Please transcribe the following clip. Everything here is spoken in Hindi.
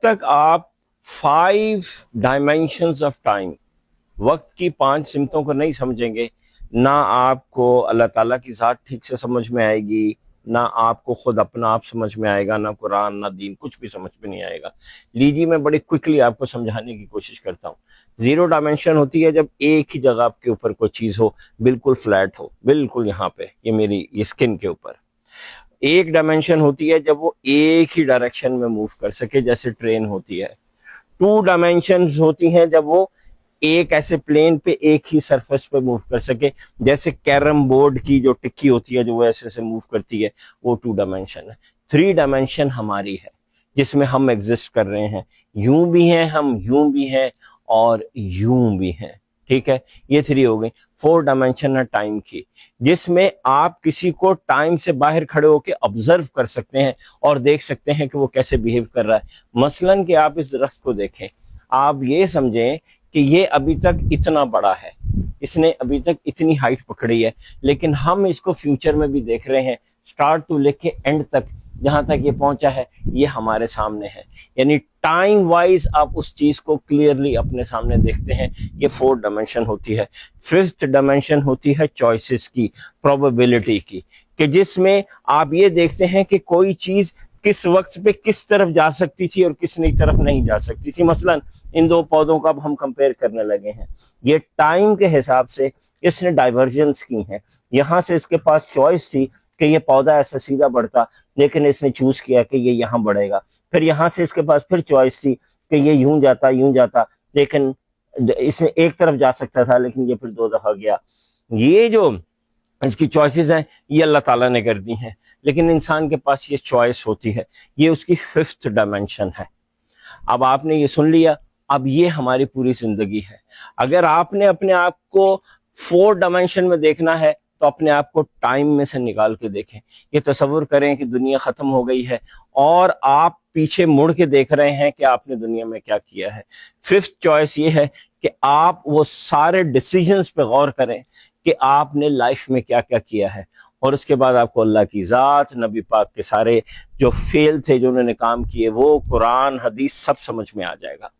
जब तक आप 5 डायमेंशंस ऑफ टाइम, वक्त की 5 सिमतों को नहीं समझेंगे, ना आपको अल्लाह ताला की ज़ात ठीक से समझ में आएगी, ना आपको खुद अपना आप समझ में आएगा, ना कुरान ना दीन, कुछ भी समझ में नहीं आएगा। लीजिए मैं बड़ी क्विकली आपको समझाने की कोशिश करता हूँ। 0 डायमेंशन होती है जब एक ही जगह आपके ऊपर कोई चीज हो, बिल्कुल फ्लैट हो, बिल्कुल यहाँ पे ये मेरी ये स्किन के ऊपर। 1 डायमेंशन होती है जब वो एक ही डायरेक्शन में मूव कर सके, जैसे ट्रेन होती है। 2 डायमेंशन होती हैं जब वो एक ऐसे प्लेन पे एक ही सरफेस पे मूव कर सके, जैसे कैरम बोर्ड की जो टिक्की होती है जो वो ऐसे ऐसे मूव करती है, वो 2 डायमेंशन है। 3 डायमेंशन हमारी है जिसमें हम एग्जिस्ट कर रहे हैं, यूं भी हैं हम, यूं भी हैं और यूं भी हैं। ठीक है, ये 3 हो गई। 4 डायमेंशन है टाइम की, जिसमें आप किसी को टाइम से बाहर खड़े होकर ऑब्जर्व कर सकते हैं और देख सकते हैं कि वो कैसे बिहेव कर रहा है। मसलन कि आप इस दरख्त को देखें, आप ये समझें कि ये अभी तक इतना बड़ा है, इसने अभी तक इतनी हाइट पकड़ी है, लेकिन हम इसको फ्यूचर में भी देख रहे हैं, स्टार्ट टू लेके एंड तक जहां तक ये पहुंचा है ये हमारे सामने है। यानी टाइम वाइज आप उस चीज को क्लियरली अपने सामने देखते हैं। ये 4 डायमेंशन होती है। 5th डायमेंशन होती है चॉइसेस की, प्रोबेबिलिटी की, कि जिसमें आप ये देखते हैं कि कोई चीज किस वक्त पे किस तरफ जा सकती थी और किस नई तरफ नहीं जा सकती थी। मसलन इन 2 पौधों का अब हम कंपेयर करने लगे हैं, ये टाइम के हिसाब से इसने डाइवर्जेंस की है। यहां से इसके पास चॉइस थी कि ये पौधा ऐसा सीधा बढ़ता, लेकिन इसने चूज किया कि ये यहाँ बढ़ेगा। फिर यहां से इसके पास फिर चॉइस थी कि ये यूं जाता, लेकिन इसने एक तरफ जा सकता था, लेकिन ये फिर 2 दफा गया। ये जो इसकी चॉइसेस हैं ये अल्लाह ताला ने कर दी हैं, लेकिन इंसान के पास ये चॉइस होती है। ये उसकी 5th डायमेंशन है। अब आपने ये सुन लिया, अब ये हमारी पूरी जिंदगी है। अगर आपने अपने आप को 4 डायमेंशन में देखना है तो अपने आप को टाइम में से निकाल के देखें। ये तसव्वुर करें कि दुनिया खत्म हो गई है और आप पीछे मुड़ के देख रहे हैं कि आपने दुनिया में क्या किया है। 5th चॉइस ये है कि आप वो सारे डिसीजंस पे गौर करें कि आपने लाइफ में क्या क्या किया है, और उसके बाद आपको अल्लाह की ज़ात, नबी पाक के सारे जो फेल थे, जो उन्होंने काम किए, वो कुरान हदीस सब समझ में आ जाएगा।